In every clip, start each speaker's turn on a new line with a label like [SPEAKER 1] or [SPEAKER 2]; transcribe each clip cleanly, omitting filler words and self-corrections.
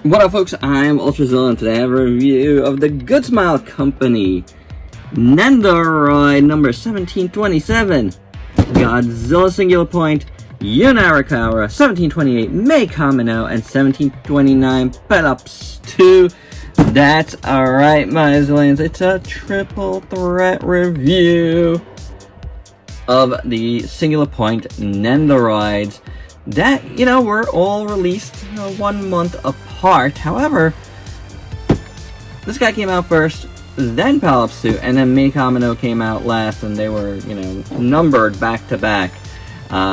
[SPEAKER 1] What up, folks? I'm Ultrazilla, and today I have a review of the Goodsmile Company Nendoroid number 1727 Godzilla Singular Point Yoon ARIKAWA 1728 KAMINO and 1729 Pelops II. That's alright, my zillions. It's a triple threat review of the Singular Point Nendoroids that, were all released 1 month apart. However, this guy came out first, then Pelops II, and then KAMINO came out last, and they were, numbered back to back.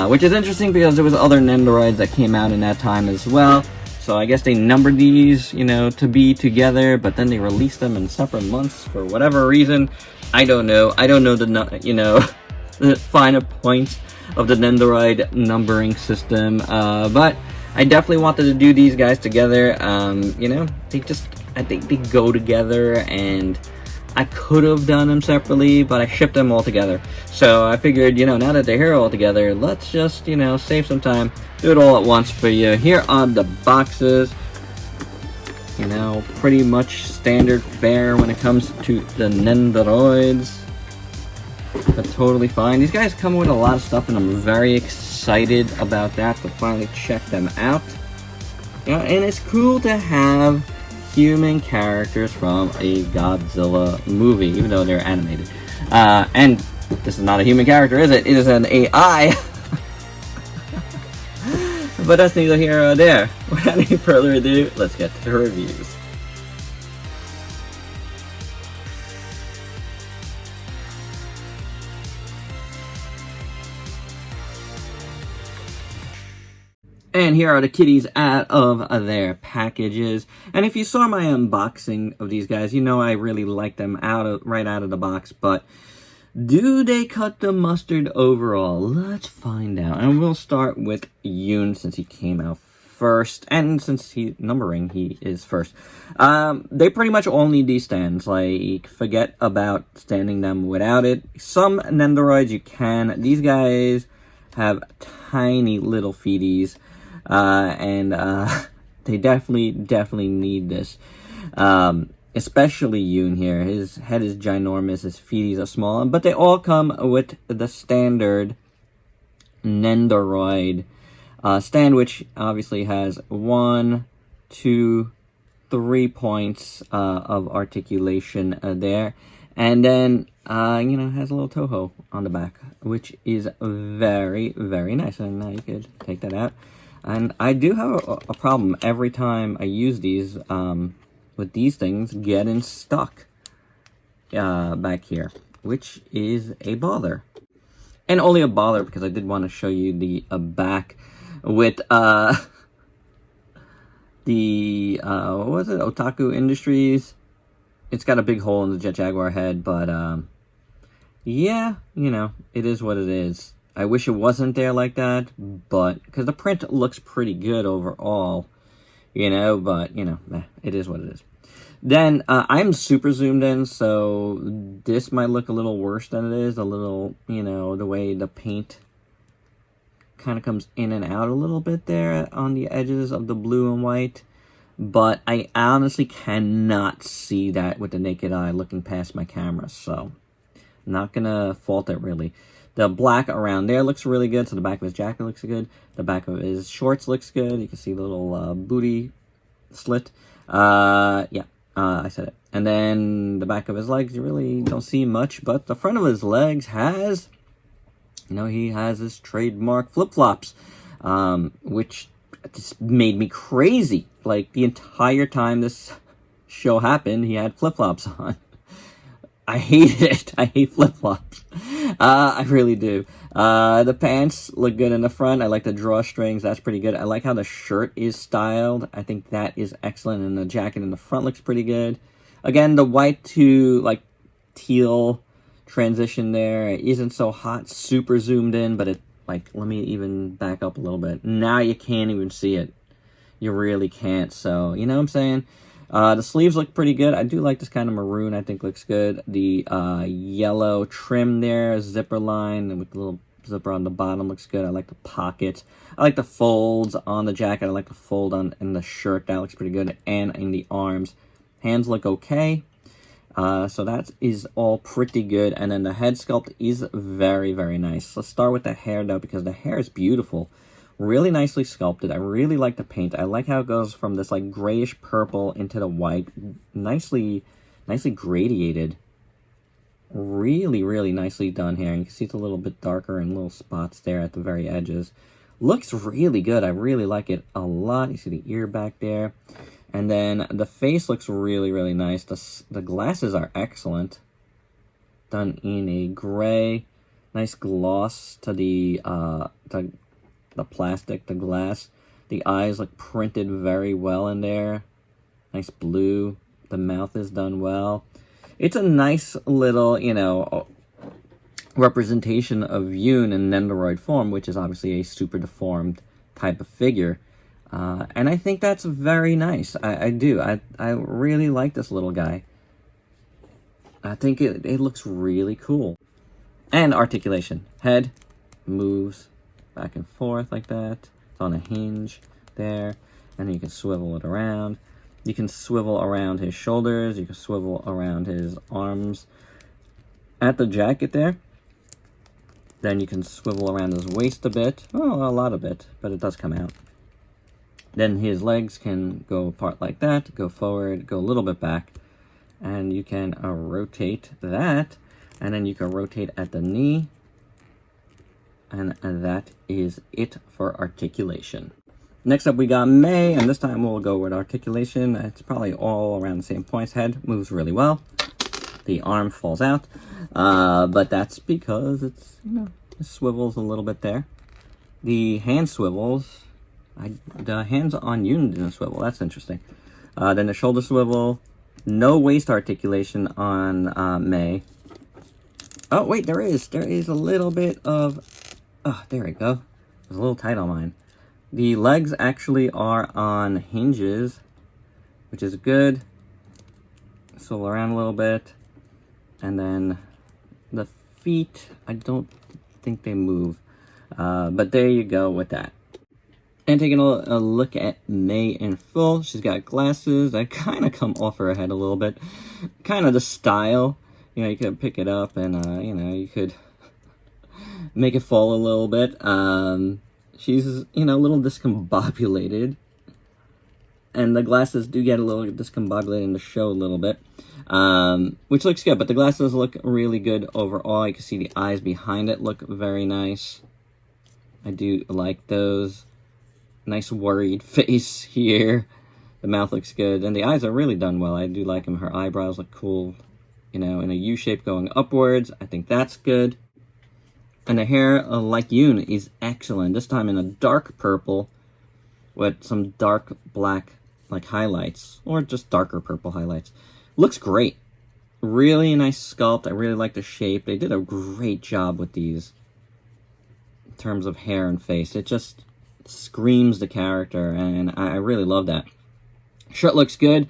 [SPEAKER 1] Which is interesting because there was other Nendoroids that came out in that time as well. So I guess they numbered these, to be together, but then they released them in separate months for whatever reason. I don't know. I don't know the, the finer points of the Nendoroid numbering system, but I definitely wanted to do these guys together. I think they go together, and I could have done them separately, but I shipped them all together. So I figured, now that they're here all together, let's just, save some time, do it all at once for you. Here are the boxes. Pretty much standard fare when it comes to the Nendoroids. But totally fine. These guys come with a lot of stuff, and I'm very excited about that, to finally check them out. And it's cool to have human characters from a Godzilla movie, even though they're animated. And this is not a human character, is it? It is an AI. But that's neither here nor there. Without any further ado, let's get to the reviews. And here are the kitties out of their packages. And if you saw my unboxing of these guys, I really like them right out of the box. But do they cut the mustard overall? Let's find out. And we'll start with Yoon, since he came out first. And since he is first. They pretty much all need these stands. Like, forget about standing them without it. Some Nendoroids you can. These guys have tiny little feeties. They definitely need this. Especially Yoon here. His head is ginormous, his feeties are small, but they all come with the standard Nendoroid stand, which obviously has 1, 2, 3 points of articulation there. And then, has a little Toho on the back, which is very, very nice. And now you could take that out. And I do have a problem every time I use these, with these things getting stuck back here, which is a bother. And only a bother because I did want to show you the back with what was it, Otaku Industries. It's got a big hole in the Jet Jaguar head, but yeah, it is what it is. I wish it wasn't there like that, but because the print looks pretty good overall, but it is what it is. Then I'm super zoomed in, so this might look a little worse than it is. A little, the way the paint kind of comes in and out a little bit there on the edges of the blue and white. But I honestly cannot see that with the naked eye looking past my camera, so I'm not gonna fault it really. The black around there looks really good, so the back of his jacket looks good. The back of his shorts looks good. You can see the little booty slit. I said it. And then the back of his legs, you really don't see much, but the front of his legs has, he has his trademark flip-flops, which just made me crazy. Like, the entire time this show happened, he had flip-flops on. I hate it. I hate flip-flops. I really do. The pants look good in the front. I like the drawstrings. That's pretty good. I like how the shirt is styled. I think that is excellent. And the jacket in the front looks pretty good. Again, the white to, teal transition there isn't so hot. Super zoomed in, but it, let me even back up a little bit. Now you can't even see it. You really can't. So, you know what I'm saying? The sleeves look pretty good. I do like this kind of maroon. I think looks good. The yellow trim there, zipper line with the little zipper on the bottom looks good. I like the pockets. I like the folds on the jacket. I like the fold on in the shirt. That looks pretty good. And in the arms. Hands look okay. So that is all pretty good. And then the head sculpt is very, very nice. Let's start with the hair, though, because the hair is beautiful. Really nicely sculpted. I really like the paint. I like how it goes from this, like, grayish purple into the white. Nicely gradiated. Really, really nicely done here. You can see it's a little bit darker and little spots there at the very edges. Looks really good. I really like it a lot. You see the ear back there. And then the face looks really, really nice. The glasses are excellent. Done in a gray. Nice gloss to the plastic, the glass. The eyes look printed very well in there. Nice blue. The mouth is done well. It's a nice little, you know, representation of Yoon in Nendoroid form, which is obviously a super deformed type of figure. And I think that's very nice. I do. I really like this little guy. I think it looks really cool. And articulation. Head moves back and forth like that. It's on a hinge there. And you can swivel it around. You can swivel around his shoulders. You can swivel around his arms. At the jacket there. Then you can swivel around his waist a bit. Oh, a lot of it, but it does come out. Then his legs can go apart like that, go forward, go a little bit back. And you can rotate that. And then you can rotate at the knee. And that is it for articulation. Next up, we got May, and this time we'll go with articulation. It's probably all around the same points. Head moves really well. The arm falls out, but that's because it's, you know, it swivels a little bit there. The hand swivels. The hands on Yoon didn't swivel. That's interesting. Then the shoulder swivel. No waist articulation on May. Oh, wait, there is. There is a little bit of... Oh, there we go. It was a little tight on mine. The legs actually are on hinges, which is good. Swivel around a little bit. And then the feet, I don't think they move. But there you go with that. And taking a look at May in full, she's got glasses that kind of come off her head a little bit. Kind of the style. You know, you could pick it up and, you know, you could make it fall a little bit. She's, you know, a little discombobulated. And the glasses do get a little discombobulated in the show a little bit. Which looks good, but the glasses look really good overall. You can see the eyes behind it look very nice. I do like those. Nice worried face here. The mouth looks good. And the eyes are really done well. I do like them. Her eyebrows look cool. You know, in a U shape going upwards. I think that's good. And the hair, like Yoon, is excellent. This time in a dark purple with some dark black, like, highlights. Or just darker purple highlights. Looks great. Really nice sculpt. I really like the shape. They did a great job with these. In terms of hair and face. It just screams the character. And I really love that. Shirt looks good.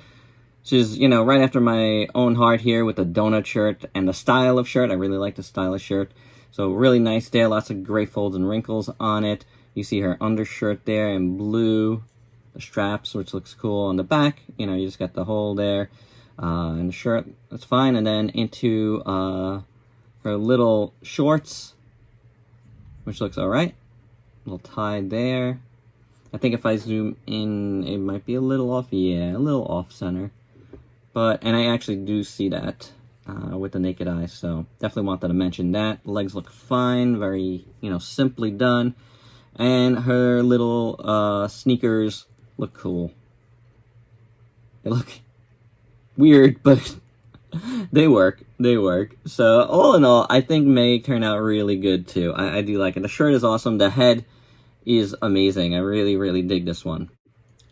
[SPEAKER 1] She's, you know, right after my own heart here with the donut shirt. And the style of shirt. I really like the style of shirt. So really nice there, lots of gray folds and wrinkles on it. You see her undershirt there in blue, the straps, which looks cool on the back. You know, you just got the hole there, and the shirt, that's fine. And then into her little shorts, which looks all right. Little tie there. I think if I zoom in, it might be a little off. Yeah, a little off center. But, and I actually do see that. With the naked eye, so definitely wanted to mention that. Legs look fine, very, you know, simply done. And her little sneakers look cool. They look weird, but they work. They work. So all in all, I think May turned out really good too. I do like it. The shirt is awesome. The head is amazing. I really, really dig this one.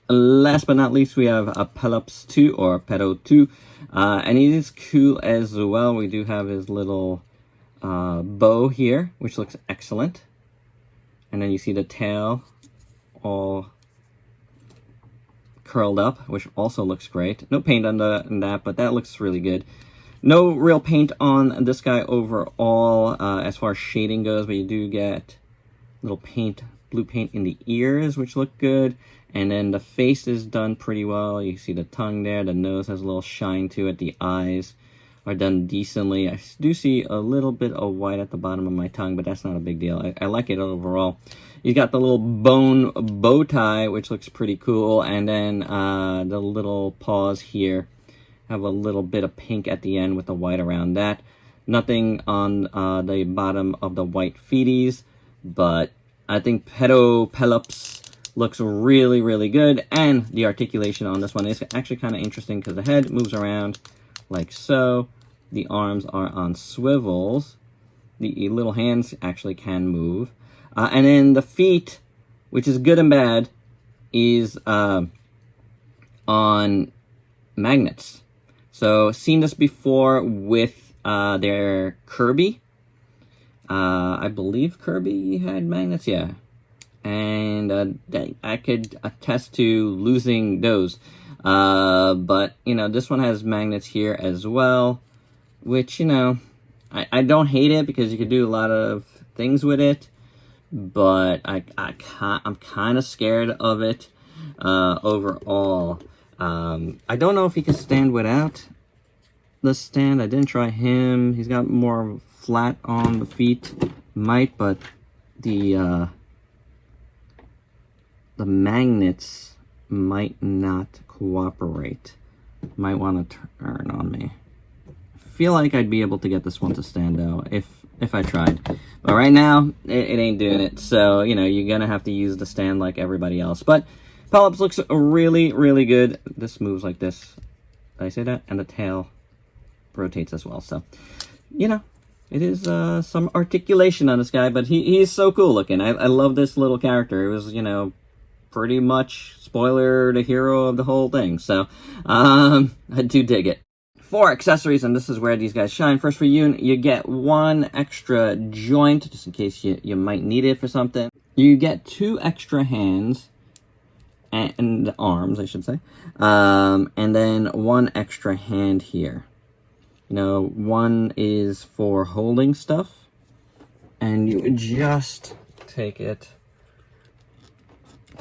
[SPEAKER 1] Last but not least, we have a Pelops II or Pedo 2. And he is cool as well. We do have his little bow here, which looks excellent. And then you see the tail all curled up, which also looks great. No paint on that, but that looks really good. No real paint on this guy overall as far as shading goes, but you do get little paint, blue paint in the ears, which look good. And then the face is done pretty well. You see the tongue there. The nose has a little shine to it. The eyes are done decently. I do see a little bit of white at the bottom of my tongue, but that's not a big deal. I like it overall. He's got the little bone bow tie, which looks pretty cool. And then the little paws here have a little bit of pink at the end with the white around that. Nothing on the bottom of the white feeties, but I think Pelops looks really, really good. And the articulation on this one is actually kind of interesting because the head moves around like so. The arms are on swivels. The little hands actually can move. And then the feet, which is good and bad, is on magnets. So, seen this before with their Kirby. I believe Kirby had magnets, yeah. And I could attest to losing those. But, you know, this one has magnets here as well, which, you know, I don't hate it because you could do a lot of things with it, but I'm kind of scared of it overall. I don't know if he can stand without the stand. I didn't try him. He's got more flat on the feet. Might, but the magnets might not cooperate. Might want to turn on me. I feel like I'd be able to get this one to stand though if I tried. But right now, it ain't doing it. So, you know, you're gonna have to use the stand like everybody else. But Pelops looks really, really good. This moves like this. Did I say that? And the tail rotates as well. So, you know, it is some articulation on this guy, but he's so cool looking. I love this little character. It was, you know, pretty much, spoiler, the hero of the whole thing. So, I do dig it. For accessories, and this is where these guys shine. First for Yoon, you get one extra joint, just in case you might need it for something. You get 2 extra hands, and arms, I should say. And then 1 extra hand here. You know, 1 is for holding stuff, and you just take it.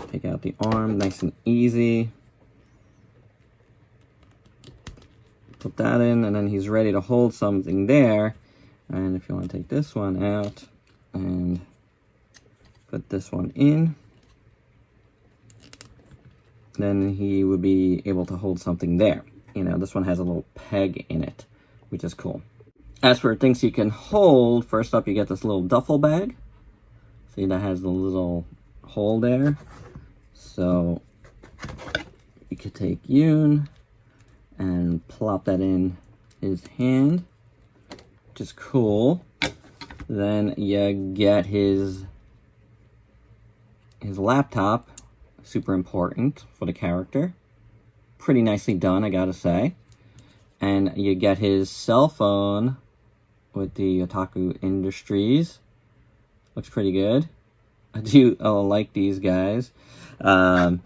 [SPEAKER 1] Take out the arm, nice and easy. Put that in, and then he's ready to hold something there. And if you want to take this one out and put this one in, then he would be able to hold something there. You know, this one has a little peg in it, which is cool. As for things you can hold, first up you get this little duffel bag. See, that has the little hole there. So you could take Yoon and plop that in his hand, which is cool. Then you get his laptop, super important for the character. Pretty nicely done, I gotta say. And you get his cell phone with the Otaku Industries. Looks pretty good. I do like these guys. So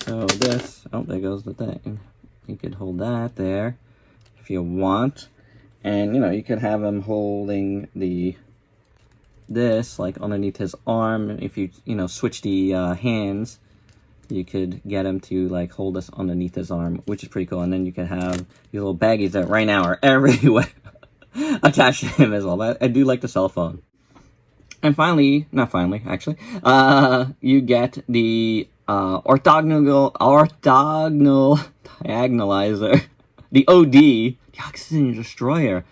[SPEAKER 1] this, oh, there goes the thing. You could hold that there if you want. And, you know, you could have him holding this, like, underneath his arm. If you know, switch the hands, you could get him to, like, hold this underneath his arm, which is pretty cool. And then you could have these little baggies that right now are everywhere attached to him as well. But I do like the cell phone. And finally, not finally, actually, you get the orthogonal diagonalizer, the OD, the Oxygen Destroyer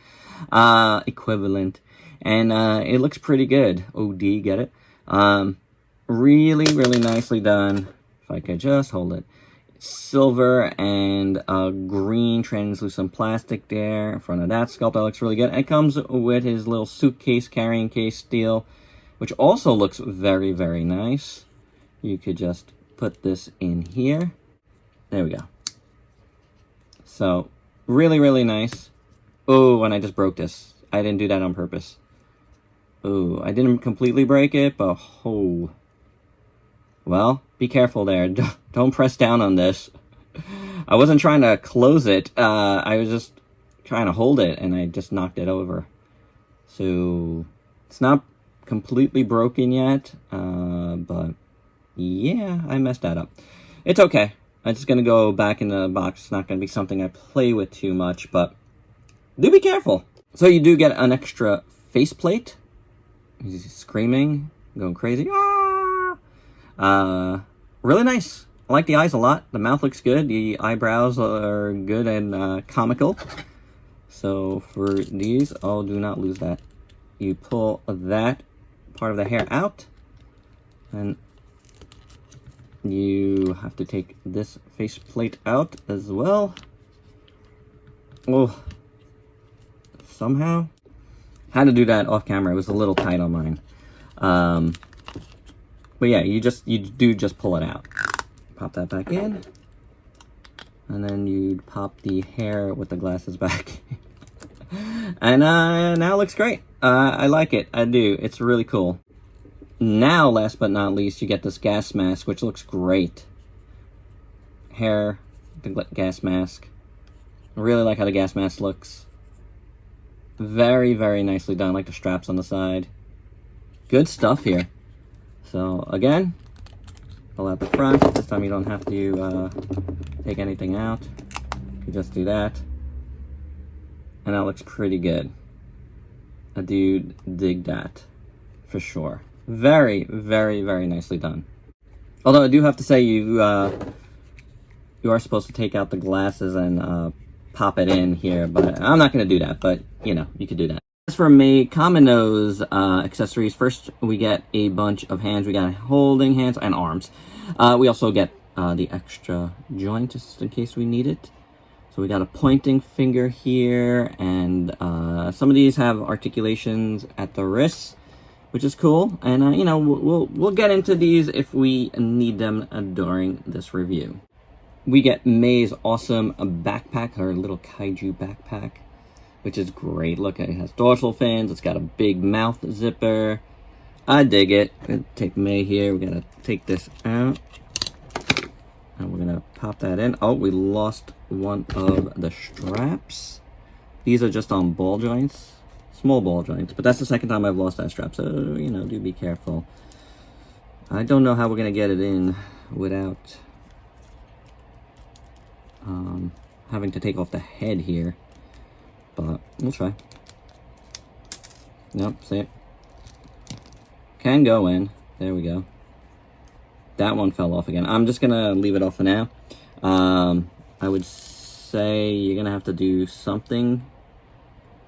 [SPEAKER 1] equivalent. And it looks pretty good. OD, get it? Really, really nicely done. If I could just hold it. Silver and green translucent plastic there in front of that sculpt. That looks really good. And it comes with his little suitcase, carrying case steel, which also looks very, very nice. You could just put this in here. There we go. So, really, really nice. Oh, and I just broke this. I didn't do that on purpose. Oh, I didn't completely break it, but oh. Well, be careful there. Don't press down on this. I wasn't trying to close it. I was just trying to hold it, and I just knocked it over. So it's not completely broken yet, but yeah, I messed that up. It's okay. I'm just gonna go back in the box. It's not gonna be something I play with too much, but do be careful. So you do get an extra faceplate. He's screaming, going crazy. Ah! Really nice. I like the eyes a lot. The mouth looks good. The eyebrows are good and comical. So for these, oh, do not lose that. You pull that part of the hair out, and you have to take this faceplate out as well. Oh, somehow had to do that off camera. It was a little tight on mine. But yeah, you do just pull it out. Pop that back in, and then you'd pop the hair with the glasses back. And now it looks great. I like it. I do. It's really cool. Now, last but not least, you get this gas mask, which looks great. Hair, the gas mask. I really like how the gas mask looks. Very, very nicely done. I like the straps on the side. Good stuff here. So, again, pull out the front. This time you don't have to take anything out. You can just do that. And that looks pretty good. I do dig that, for sure. Very, very, very nicely done. Although I do have to say, you are supposed to take out the glasses and pop it in here, but I'm not going to do that, but, you know, you could do that. As for KAMINO's accessories, first we get a bunch of hands. We got holding hands and arms. We also get the extra joint, just in case we need it. So we got a pointing finger here, and some of these have articulations at the wrists, which is cool. And you know, we'll get into these if we need them during this review. We get May's awesome backpack, her little kaiju backpack, which is great. Look, it has dorsal fins. It's got a big mouth zipper. I dig it. Gonna take May here. We gotta take this out, and we're gonna pop that in. Oh, we lost one of the straps. These are just on ball joints, small ball joints, but that's the second time I've lost that strap, so you know, do be careful. I don't know how we're gonna get it in without having to take off the head here, but we'll try. Nope, see it? Can go in. There we go. That one fell off again. I'm just gonna leave it off for now. I would say you're gonna have to do something,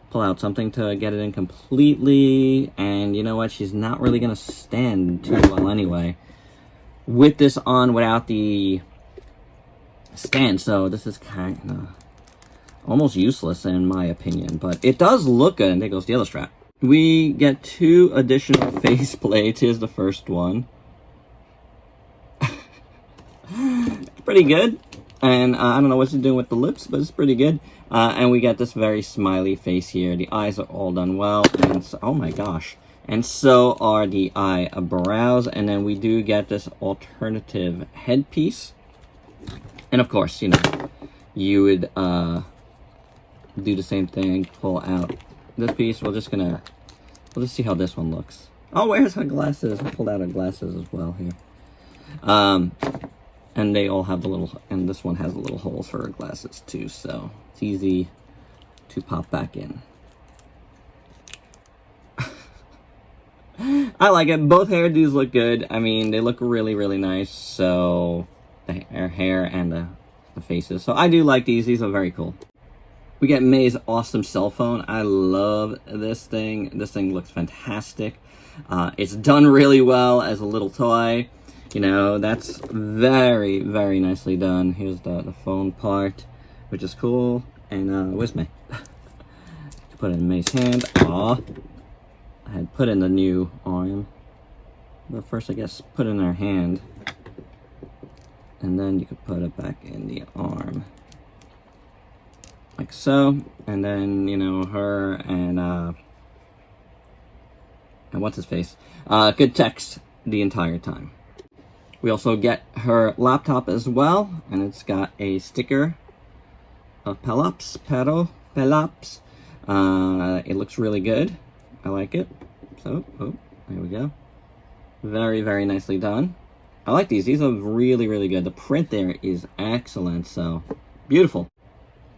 [SPEAKER 1] pull out something to get it in completely, and you know what, she's not really gonna stand too well anyway with this on without the stand, so this is kind of almost useless in my opinion, but it does look good. And there goes the other strap. We get 2 additional face plates. Here's the first one. Pretty good. And I don't know what she's doing with the lips, but it's pretty good. And we get this very smiley face here. The eyes are all done well. And so, oh my gosh. And so are the eyebrows. And then we do get this alternative headpiece. And of course, you know, you would do the same thing. Pull out this piece. We'll just see how this one looks. Oh, where's her glasses? I pulled out her glasses as well here. And they all have the little, and this one has the little holes for her glasses too, so it's easy to pop back in. I like it. Both hairdos look good. I mean, they look really, really nice. So her hair and the faces. So I do like these. These are very cool. We get May's awesome cell phone. I love this thing. This thing looks fantastic. It's done really well as a little toy. You know, that's very, very nicely done. Here's the phone part, which is cool. And where's May? Put it in May's hand. Aw. I had put in the new arm. But first, I guess, put in her hand. And then you could put it back in the arm. Like so. And then, you know, her and what's his face? Could text the entire time. We also get her laptop as well, and it's got a sticker of Pelops Pelops. It looks really good. I like it. So, oh, there we go. Very, very nicely done. I like these. These are really, really good. The print there is excellent. So, beautiful.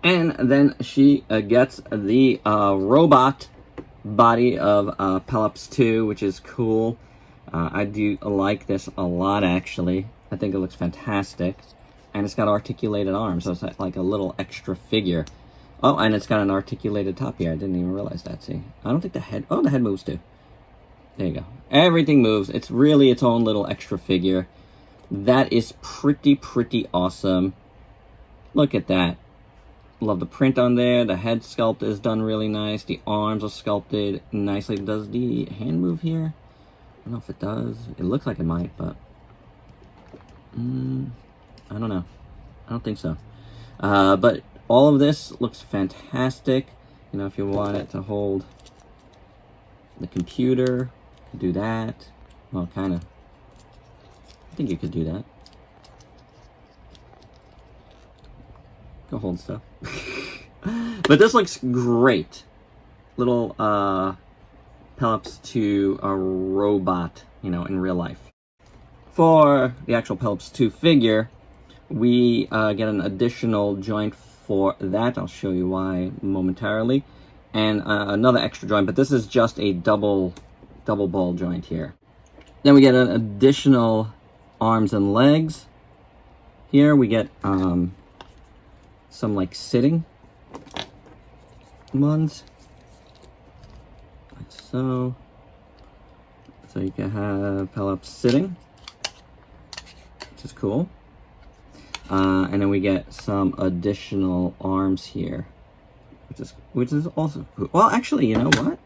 [SPEAKER 1] And then she gets the robot body of Pelops II, which is cool. I do like this a lot, actually. I think it looks fantastic. And it's got articulated arms, so it's like a little extra figure. Oh, and it's got an articulated top here. I didn't even realize that, see. I don't think the head... Oh, the head moves, too. There you go. Everything moves. It's really its own little extra figure. That is pretty awesome. Look at that. Love the print on there. The head sculpt is done really nice. The arms are sculpted nicely. Does the hand move here? I don't know if it does. It looks like it might, but... I don't know. I don't think so. But all of this looks fantastic. You know, if you want it to hold the computer, do that. Well, kind of. I think you could do that. Go hold stuff. But this looks great. Little Pelops II robot, you know, in real life. For the actual Pelops II figure, we get an additional joint for that. I'll show you why momentarily. And another extra joint, but this is just a double ball joint here. Then we get an additional arms and legs. Here we get some like sitting ones, like so. So you can have Pelops sitting, which is cool. And then we get some additional arms here, which is also cool. Well, actually, you know what?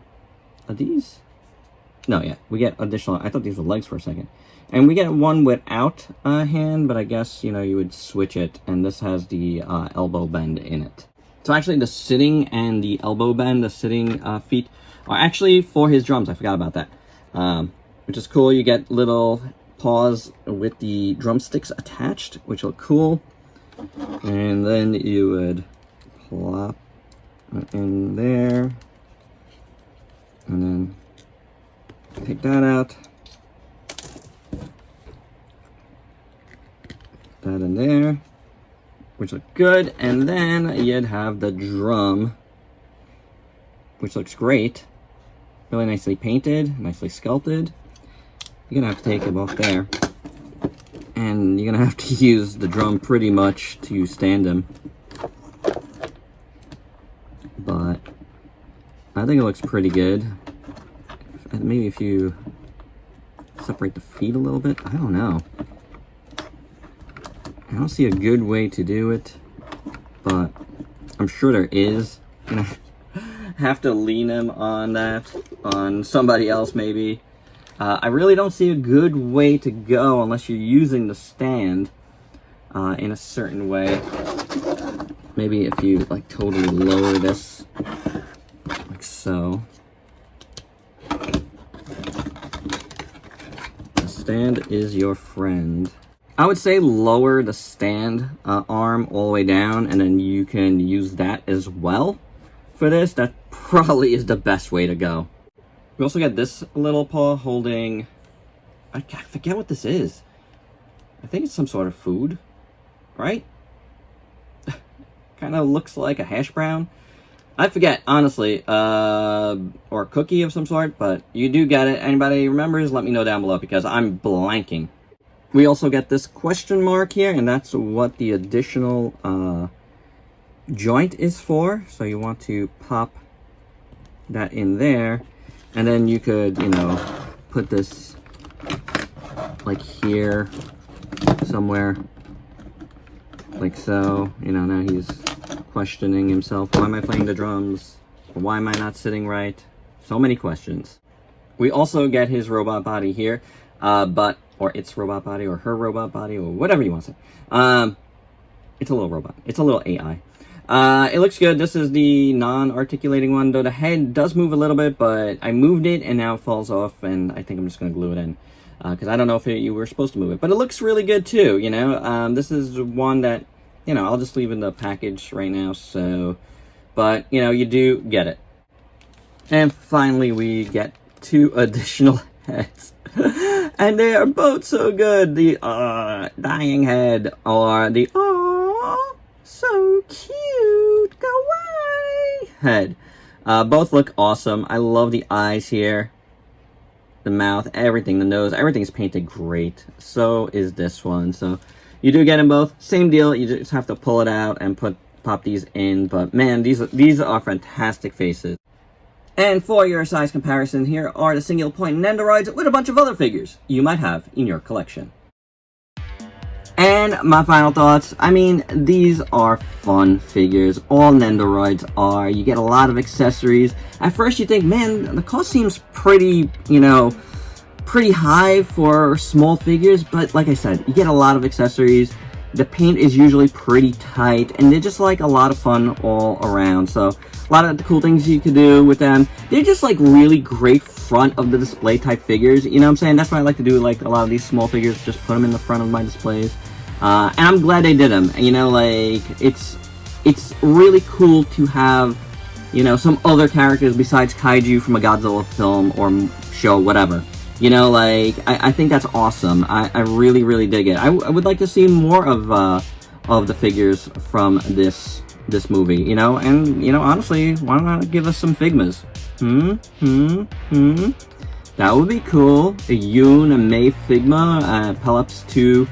[SPEAKER 1] Are these? No, yeah, we get additional. I thought these were legs for a second. And we get one without a hand, but I guess, you know, you would switch it. And this has the elbow bend in it. So actually the sitting and the elbow bend, the sitting feet, are actually for his drums. I forgot about that. Which is cool. You get little paws with the drumsticks attached, which look cool. And then you would plop in there. And then take that out. That in there, which look good. And then you'd have the drum, which looks great. Really nicely painted, nicely sculpted. You're gonna have to take it off there. And you're gonna have to use the drum pretty much to stand him. But I think it looks pretty good. Maybe if you separate the feet a little bit, I don't know. I don't see a good way to do it, but I'm sure there is. I'm gonna have to lean him on that, on somebody else maybe. I really don't see a good way to go unless you're using the stand in a certain way. Maybe if you like totally lower this, like so. The stand is your friend. I would say lower the stand arm all the way down, and then you can use that as well for this. That probably is the best way to go. We also get this little paw holding, I forget what this is. I think it's some sort of food, right? Kind of looks like a hash brown. I forget, honestly, or a cookie of some sort, but you do get it. Anybody remembers, let me know down below because I'm blanking. We also get this question mark here, and that's what the additional joint is for. So you want to pop that in there, and then you could, you know, put this like here somewhere, like so. You know, now he's questioning himself. Why am I playing the drums? Why am I not sitting right? So many questions. We also get his robot body here, or its robot body, or her robot body, or whatever you want to say. It's a little robot. It's a little AI. It looks good. This is the non-articulating one, though the head does move a little bit, but I moved it, and now it falls off, and I think I'm just going to glue it in, because I don't know if you were supposed to move it. But it looks really good, too, you know? This is one that, you know, I'll just leave in the package right now, so... but, you know, you do get it. And finally, we get 2 additional heads. And they are both so good. The dying head or the so cute kawaii head. Both look awesome. I love the eyes here. The mouth, everything, the nose, everything's painted great. So is this one. So you do get them both. Same deal. You just have to pull it out and pop these in. But man, these are fantastic faces. And for your size comparison, here are the single point Nendoroids with a bunch of other figures you might have in your collection. And my final thoughts, I mean, these are fun figures. All Nendoroids are. You get a lot of accessories. At first you think, man, the cost seems pretty, you know, pretty high for small figures. But like I said, you get a lot of accessories. The paint is usually pretty tight. And they're just like a lot of fun all around. So a lot of the cool things you can do with them. They're just like really great front of the display type figures. You know what I'm saying? That's why I like to do like a lot of these small figures. Just put them in the front of my displays. And I'm glad they did them. You know, like, it's really cool to have, you know, some other characters besides Kaiju from a Godzilla film or show, whatever. You know, like, I think that's awesome. I really, really dig it. I would like to see more of the figures from this movie, you know? And, you know, honestly, why not give us some Figmas? That would be cool. A Yoon, a May Figma, Pelops II,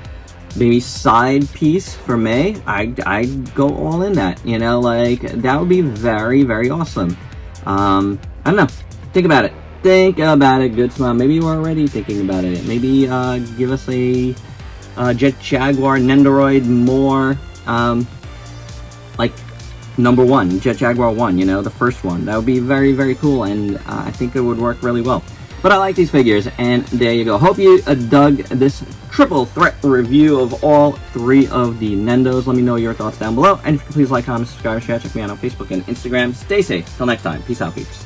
[SPEAKER 1] maybe side piece for May. I'd go all in that, you know, like, that would be very, very awesome. I don't know. Think about it. Think about it, Goodsmile. Maybe you are already thinking about it. Maybe give us a Jet Jaguar Nendoroid more, like, number 1, Jet Jaguar 1, you know, the first one. That would be very, very cool, and I think it would work really well. But I like these figures, and there you go. Hope you dug this triple threat review of all 3 of the Nendos. Let me know your thoughts down below, and if you could please like, comment, subscribe, share. Check me out on Facebook and Instagram. Stay safe. Till next time. Peace out, peeps.